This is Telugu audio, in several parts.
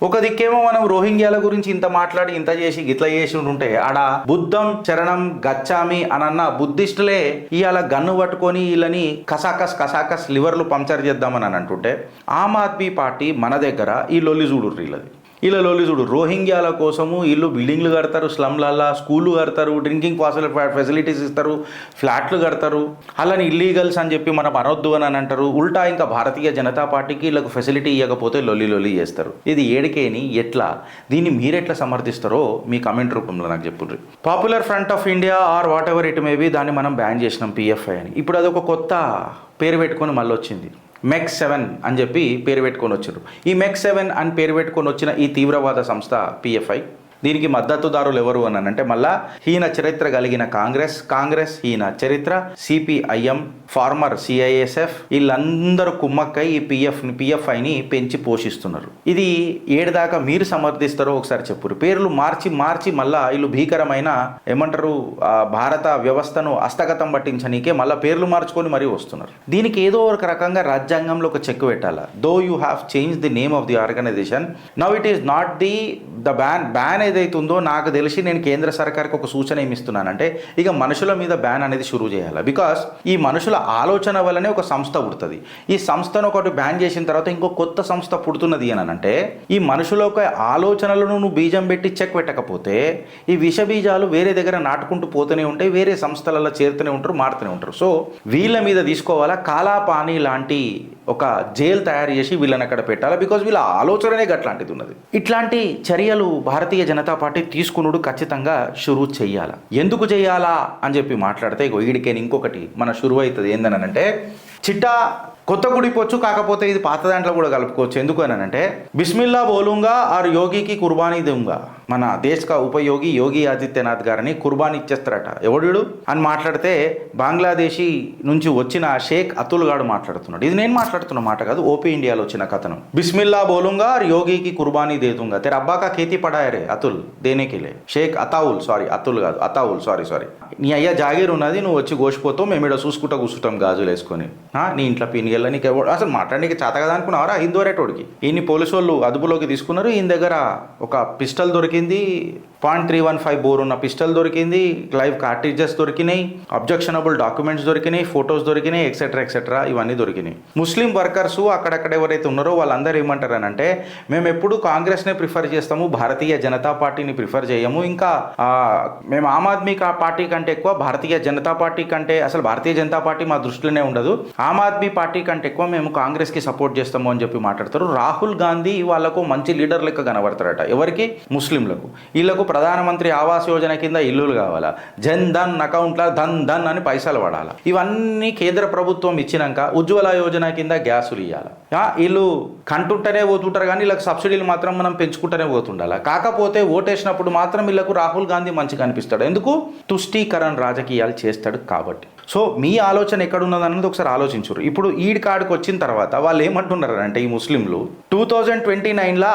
ఒక దిక్కేమో మనం రోహింగ్యాల గురించి ఇంత మాట్లాడి ఇంత చేసి ఇట్లా చేసి ఉంటే ఆడ బుద్ధం శరణం గచ్చామి అనన్న బుద్ధిస్టులే ఇవాళ గన్ను పట్టుకొని వీళ్ళని కసాకస్ లివర్లు పంక్చర్ చేద్దామని అంటుంటే ఆమ్ ఆద్మీ పార్టీ మన దగ్గర ఈ లొల్లి చూడు వీళ్ళ లొల్లి చూడు రోహింగ్యాల కోసము వీళ్ళు బిల్డింగ్లు కడతారు, స్లమ్లల్లా స్కూళ్ళు కడతారు, డ్రింకింగ్ ఫెసిలిటీస్ ఇస్తారు, ఫ్లాట్లు కడతారు, అలాని ఇల్లీగల్స్ అని చెప్పి మనం అనొద్దు అని అంటారు. ఉల్టా ఇంకా భారతీయ జనతా పార్టీకి వీళ్ళకు ఫెసిలిటీ ఇవ్వకపోతే లొల్లి చేస్తారు. ఇది ఏడికేని ఎట్లా దీన్ని మీరెట్లా సమర్థిస్తారో మీ కమెంట్ రూపంలో నాకు చెప్పుర్రి. Popular Front of India or whatever it may be బి దాన్ని మనం బ్యాన్ చేసినాం PFI అని. ఇప్పుడు అదొక కొత్త పేరు పెట్టుకొని మళ్ళీ వచ్చింది. MEC 7 అని చెప్పి పేరు పెట్టుకొని వచ్చారు. ఈ MEC 7 అని పేరు పెట్టుకొని వచ్చిన ఈ తీవ్రవాద సంస్థ PFI దీనికి మద్దతుదారులు ఎవరు అని అంటే మళ్ళా హీన చరిత్ర కలిగిన కాంగ్రెస్ హీన చరిత్ర, CPIM, ఫార్మర్ CISF వీళ్ళందరూ కుమ్మక్కై ఈ PFIని పెంచి పోషిస్తున్నారు. ఇది ఏడుదాకా మీరు సమర్థిస్తారో ఒకసారి చెప్పురు. పేర్లు మార్చి మళ్ళా వీళ్ళు భీకరమైన ఏమంటారు భారత వ్యవస్థను హస్తగతం పట్టించనీకే మళ్ళీ పేర్లు మార్చుకొని మరీ వస్తున్నారు. దీనికి ఏదో ఒక రకంగా రాజ్యాంగంలో ఒక చెక్ పెట్టాలా. Though you have change the name of the organisation, now it is not the ban ఏదైతుందో నాకు తెలిసి నేను కేంద్ర సర్కార్కి ఒక సూచన ఏమి ఇస్తున్నానంటే ఇక మనుషుల మీద బ్యాన్ అనేది షురూ చేయాలి. బికాస్ ఈ మనుషుల ఆలోచన వల్లనే ఒక సంస్థ పుడుతుంది. ఈ సంస్థను ఒకటి బ్యాన్ చేసిన తర్వాత ఇంకో కొత్త సంస్థ పుడుతున్నది అని అంటే ఈ మనుషుల యొక్క ఆలోచనలను నువ్వు బీజం పెట్టి చెక్ పెట్టకపోతే ఈ విష బీజాలు వేరే దగ్గర నాటుకుంటూ పోతూనే ఉంటాయి, వేరే సంస్థలలో చేరుతూనే ఉంటారు, మారుతూనే ఉంటారు. సో వీళ్ళ మీద తీసుకోవాలా కాలాపాని లాంటి ఒక జైలు తయారు చేసి వీళ్ళని అక్కడ పెట్టాలా. బికాజ్ వీళ్ళ ఆలోచననే గట్లాంటిది ఉన్నది. ఇట్లాంటి చర్యలు భారతీయ జనతా పార్టీ తీసుకునుడు ఖచ్చితంగా షురూ చెయ్యాలా. ఎందుకు చెయ్యాలా అని చెప్పి మాట్లాడితే ఈడికేని ఇంకొకటి మన షురువు అవుతుంది. ఏందనంటే చిట్టా కొత్త గుడిపోవచ్చు, కాకపోతే ఇది పాత దాంట్లో కూడా కలుపుకోవచ్చు. ఎందుకు అని అంటే బిస్మిల్లా బోలుంగా ఆర్ యోగికి కుర్బానీ దూంగా, మన దేశ ఉపయోగి యోగి ఆదిత్యనాథ్ గారిని కుర్బానీ ఇచ్చేస్తారట ఎవడు అని మాట్లాడితే బంగ్లాదేశీ నుంచి వచ్చిన షేక్ అతుల్ గారు మాట్లాడుతున్నాడు. ఇది నేను మాట్లాడుతున్న మాట కాదు, ఓపీ ఇండియాలో వచ్చిన కథనం. బిస్మిల్లా బోలుంగా ఆర్ యోగికి కుర్బానీ దే దూంగా, తెర అబ్బాకా ఖేతీ పడాయరే అతుల్ దేనేకిలే, షేక్ అతావుల్ అతుల్ కాదు అతావుల్ సారీ నీ అయ్యా జాగీర్ ఉన్నది, నువ్వు వచ్చి గోసిపోతావు, మేము ఇక్కడ చూసుకుంటా కూర్చుంటాం గాజులు వేసుకొని, నీ ఇంట్లో పినిగెళ్ళ నీకు అసలు మాట్లాడడానికి చేత కదా అనుకున్నావరా హిందూరేటోడికి. ఈయన్ని పోలీసు వాళ్ళు అదుపులోకి తీసుకున్నారు. ఈయన దగ్గర ఒక పిస్టల్ దొరికింది, .315 బోర్ ఉన్న పిస్టల్ దొరికింది, లైవ్ కార్ట్రిడ్జెస్ దొరికినాయి, అబ్జెక్షనబుల్ డాక్యుమెంట్స్ దొరికినాయి, ఫొటోస్ దొరికినాయి, ఎక్సెట్రా ఇవన్నీ దొరికినాయి. ముస్లిం వర్కర్స్ అక్కడక్కడ ఎవరైతే ఉన్నారో వాళ్ళందరూ ఏమంటారనంటే మేము ఎప్పుడు కాంగ్రెస్నే ప్రిఫర్ చేస్తాము, భారతీయ జనతా పార్టీని ప్రిఫర్ చేయము, ఇంకా మేము ఆమ్ ఆద్మీ పార్టీ కంటే ఎక్కువ భారతీయ జనతా పార్టీ కంటే అసలు భారతీయ జనతా పార్టీ మా దృష్టిలోనే ఉండదు, ఆమ్ ఆద్మీ పార్టీ కంటే ఎక్కువ మేము కాంగ్రెస్కి సపోర్ట్ చేస్తాము అని చెప్పి మాట్లాడతారు. రాహుల్ గాంధీ వాళ్ళకు మంచి లీడర్ లెక్క కనబడతారట. ఎవరికి? ముస్లింలకు. వీళ్ళకు ప్రధానమంత్రి ఆవాస్ యోజన కింద ఇల్లులు కావాలా, జన్ ధన్ అకౌంట్ల ధన్ అని పైసలు పడాలా. ఇవన్నీ కేంద్ర ప్రభుత్వం ఇచ్చినాక ఉజ్వల యోజన కింద గ్యాసులు ఇవ్వాలి. వీళ్ళు కంటుంటేనే పోతుంటారు కానీ వీళ్ళకి సబ్సిడీలు మాత్రం మనం పెంచుకుంటూనే పోతుండాలి. కాకపోతే ఓటేసినప్పుడు మాత్రం వీళ్ళకు రాహుల్ గాంధీ మంచిగా అనిపిస్తాడు. ఎందుకు? తుష్టీకరణ రాజకీయాలు చేస్తాడు కాబట్టి. సో మీ ఆలోచన ఎక్కడున్నదన్నది ఒకసారి ఆలోచించరు. ఇప్పుడు ఈడ్ కాడికి వచ్చిన తర్వాత వాళ్ళు ఏమంటున్నారంటే ఈ ముస్లింలు 2029లా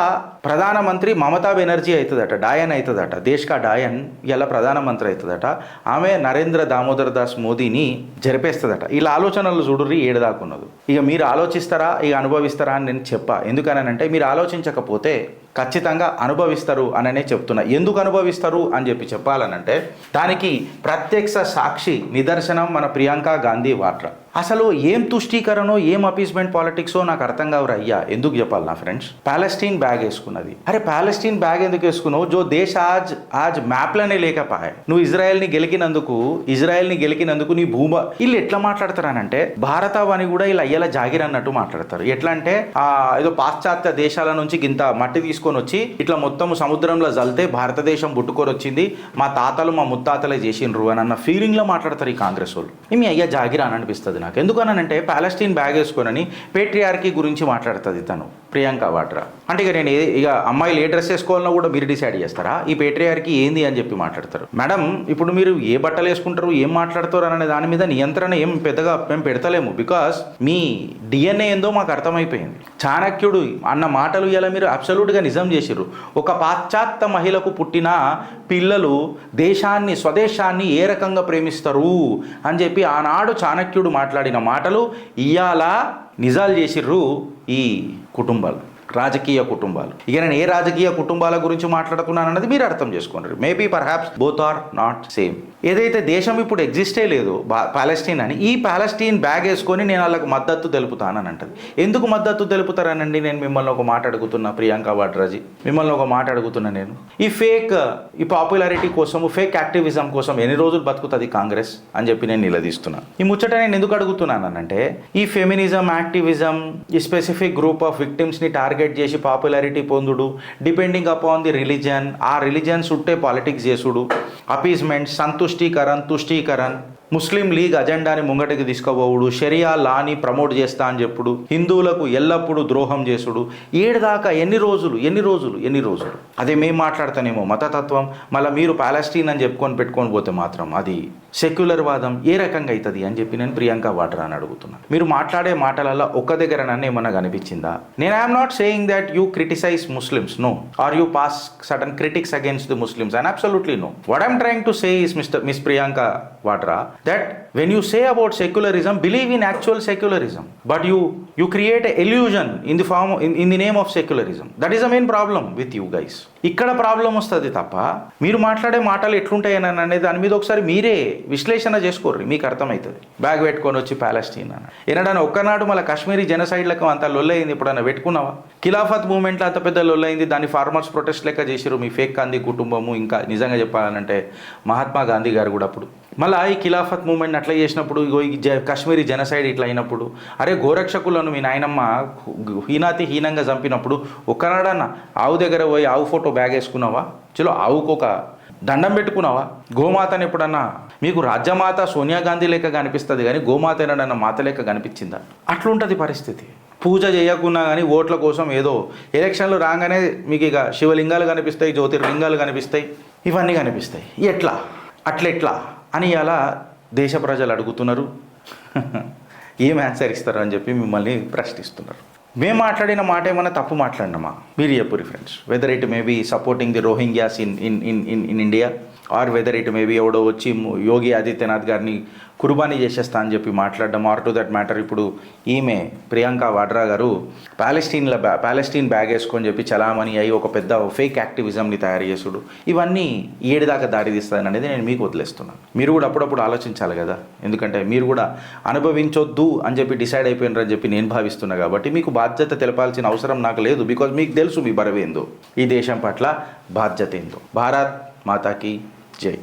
ప్రధానమంత్రి మమతా బెనర్జీ అవుతుందట, డాయన్ అవుతుందట, దేశ్కా డాయన్ ఇలా ప్రధానమంత్రి అవుతుందట. ఆమె నరేంద్ర దామోదర్ దాస్ మోదీని జరిపేస్తుందట. ఇలా ఆలోచనలు చూడుర్రి ఏడుదాకున్నది. ఇక మీరు ఆలోచిస్తారా ఇక అనుభవిస్తారా అని నేను చెప్పా. ఎందుకనంటే మీరు ఆలోచించకపోతే ఖచ్చితంగా అనుభవిస్తారు అననే చెప్తున్నా. ఎందుకు అనుభవిస్తారు అని చెప్పి చెప్పాలనంటే దానికి ప్రత్యక్ష సాక్షి నిదర్శనం మన ప్రియాంక గాంధీ వాడ్రా. అసలు ఏం తుష్టీకరణో ఏం అపీస్మెంట్ పాలిటిక్సో నాకు అర్థం కావురా అయ్యా. ఎందుకు చెప్పాలి నా ఫ్రెండ్స్? ప్యాలెస్టీన్ బ్యాగ్ వేసుకున్నది. అరే ప్యాలెస్టీన్ బ్యాగ్ ఎందుకు వేసుకున్నావు? జో దేశ ఆజ్ మ్యాప్లోనే లేకపోయా. నువ్వు ఇజ్రాయెల్ని గెలికినందుకు నీ భూమ వీళ్ళు ఎట్లా మాట్లాడతారనంటే భారతవని కూడా ఇలా అయ్యేలా జాగిర్ అన్నట్టు మాట్లాడతారు. ఎట్లా అంటే ఏదో పాశ్చాత్య దేశాల నుంచి ఇంత మట్టి తీసుకొని వచ్చి ఇట్లా మొత్తం సముద్రంలో జల్తే భారతదేశం పుట్టుకొని వచ్చింది, మా తాతలు మా ముత్తాతలే చేసిండ్రు అని అన్న ఫీలింగ్లో మాట్లాడతారు ఈ కాంగ్రెస్ వాళ్ళు. మీ అయ్యా జాగిర్ అని అనిపిస్తుంది నాకు. ఎందుకనంటే ప్యాలెస్టీన్ బ్యాగ్ వేసుకోనని పేట్రియార్కీ గురించి మాట్లాడుతుంది తను ప్రియాంక వాడ్రా. అంటే ఇక అమ్మాయిలు ఏ డ్రెస్ వేసుకోవాలన్నా కూడా మీరు డిసైడ్ చేస్తారా? ఈ పేట్రియార్కీ ఏంది అని చెప్పి మాట్లాడతారు. మేడం ఇప్పుడు మీరు ఏ బట్టలు వేసుకుంటారు, ఏం మాట్లాడతారు అనే దాని మీద నియంత్రణ ఏం పెద్దగా మేము పెడతలేము. బికాస్ మీ DNA ఏందో మాకు అర్థమైపోయింది. చాణక్యుడు అన్న మాటలు ఇలా మీరు అబ్సల్యూట్గా నిజం చేసిర్రు. ఒక పాశ్చాత్య మహిళకు పుట్టిన పిల్లలు స్వదేశాన్ని ఏ రకంగా ప్రేమిస్తారు అని చెప్పి ఆనాడు చాణక్యుడు మాట్లాడిన మాటలు ఇయాల నిజాలు చేసిర్రు ఈ కుటుంబాలు. రాజకీయ కుటుంబాలు. ఇక నేను ఏ రాజకీయ కుటుంబాల గురించి మాట్లాడుతున్నాను అన్నది మీరు అర్థం చేసుకోండి. Maybe perhaps both are not same. ఏదైతే దేశం ఇప్పుడు ఎగ్జిస్టే లేదు పాలెస్టీన్ అని, ఈ పాలెస్టీన్ బ్యాగ్ వేసుకొని నేను వాళ్ళకు మద్దతు తెలుపుతానని అంటది. ఎందుకు మద్దతు తెలుపుతారనండి? నేను మిమ్మల్ని ఒక మాట అడుగుతున్నా, ప్రియాంక వాడ్రాజీ, మిమ్మల్ని ఒక మాట అడుగుతున్నా నేను. ఈ పాపులారిటీ కోసము, ఫేక్ యాక్టివిజం కోసం ఎన్ని రోజులు బతుకుతుంది కాంగ్రెస్ అని చెప్పి నేను నిలదీస్తున్నాను. ఈ ముచ్చట నేను ఎందుకు అడుగుతున్నానంటే, ఈ ఫెమినిజం, యాక్టివిజం, ఈ స్పెసిఫిక్ గ్రూప్ ఆఫ్ విక్టిమ్స్ని టార్గెట్ చేసి పాపులారిటీ పొందుడు, డిపెండింగ్ అపాన్ ది రిలీజన్, ఆ రిలీజన్ చుట్టే పాలిటిక్స్ చేసుడు, అపీస్మెంట్, తుష్టీకరణ, ముస్లిం లీగ్ అజెండాని ముంగటికి తీసుకుపోవుడు, షరియా లాని ప్రమోట్ చేస్తా అని చెప్పుడు, హిందువులకు ఎల్లప్పుడూ ద్రోహం చేసుడు, ఏడుదాకా ఎన్ని రోజులు అదే మేము మాట్లాడతానేమో మతతత్వం, మళ్ళీ మీరు పాలెస్టీన్ అని పెట్టుకొని పోతే మాత్రం అది సెక్యులర్ వాదం ఏ రకంగా అవుతుంది అని చెప్పి నేను ప్రియాంక వాడ్రా అని అడుగుతున్నాను. మీరు మాట్లాడే మాటలలో ఒక్క దగ్గర నన్ను ఏమన్నా కనిపించిందా? నేను I'm not saying that you criticise Muslims, no, or you pass sudden critics against the Muslims, and absolutely no. What I'm trying to say is miss Priyanka Vadra, that when you say about secularism, believe in actual secularism, but you create an illusion in the form in the name of secularism. That is the main problem with you guys. ఇక్కడ ప్రాబ్లం వస్తుంది తప్ప మీరు మాట్లాడే మాటలు ఎట్లుంటాయని అనేది దాని మీద ఒకసారి మీరే విశ్లేషణ చేసుకోర్రి, మీకు అర్థమవుతుంది. బ్యాగ్ పెట్టుకొని వచ్చి పాలెస్టీన్ అన్న ఏనాడన్నా ఒక్కనాడు మళ్ళీ కాశ్మీరీ జెనసైడ్లకు అంత లొల్లయింది, ఇప్పుడన్నా పెట్టుకున్నావా? ఖిలాఫత్ మూవ్మెంట్లో అంత పెద్ద లొల్లయింది, దాన్ని ఫార్మర్స్ ప్రొటెస్ట్ లెక్క చేసిరు మీ ఫేక్ గాంధీ కుటుంబము. ఇంకా నిజంగా చెప్పాలంటే మహాత్మా గాంధీ గారు కూడా అప్పుడు మళ్ళీ ఈ ఖిలాఫత్ మూవ్మెంట్ అట్లా చేసినప్పుడు, కాశ్మీరీ జెనసైడ్ ఇట్లా అయినప్పుడు, అరే గోరక్షకులను మీ నాయనమ్మ హీనంగా చంపినప్పుడు ఒక్కనాడన్నా ఆవు దగ్గర పోయి ఆవు ఫోటో బ్యాగ్ వేసుకున్నావా? చలో ఆవుకు ఒక దండం పెట్టుకున్నావా? గోమాతను ఎప్పుడన్నా మీకు రాజ్యమాత సోనియా గాంధీ లెక్క కనిపిస్తుంది కానీ గోమాత ఏనాడన్నా మాత లెక్క కనిపించిందా? అట్లుంటుంది పరిస్థితి. పూజ చేయకున్నా కానీ ఓట్ల కోసం ఏదో ఎలక్షన్లు రాగానే మీకు ఇక శివలింగాలు కనిపిస్తాయి, జ్యోతిర్లింగాలు కనిపిస్తాయి, ఇవన్నీ కనిపిస్తాయి. అట్లెట్లా అని అలా దేశ ప్రజలు అడుగుతున్నారు. ఏం ఆన్సర్ ఇస్తారు అని చెప్పి మిమ్మల్ని ప్రశ్నిస్తున్నారు. మేము మాట్లాడిన మాట ఏమైనా తప్పు మాట్లాడినామా? మీరు చెప్పురి friends. Whether it may be supporting the Rohingyas in India, or whether it may be ఎవడో వచ్చి యోగి ఆదిత్యనాథ్ గారిని కుర్బానీ చేసేస్తా అని చెప్పి మాట్లాడడం, ఆర్ టు దట్ మ్యాటర్ ఇప్పుడు ఈమె ప్రియాంక వాడ్రా గారు పాలెస్టీన్ బ్యాగ్ వేసుకొని చెప్పి చలామణి అయ్యి ఒక పెద్ద ఫేక్ యాక్టివిజంని తయారు చేసుడు, ఇవన్నీ ఏడుదాకా దారి తీస్తాయని అనేది నేను మీకు వదిలేస్తున్నాను. మీరు కూడా అప్పుడప్పుడు ఆలోచించాలి కదా, ఎందుకంటే మీరు కూడా అనుభవించొద్దు అని చెప్పి డిసైడ్ అయిపోయినారని చెప్పి నేను భావిస్తున్నా. కాబట్టి మీకు బాధ్యత తెలపాల్సిన అవసరం నాకు లేదు, బికాజ్ మీకు తెలుసు మీ బరువేందో, ఈ దేశం పట్ల బాధ్యత ఏందో. భారత్ మాతాకి జై.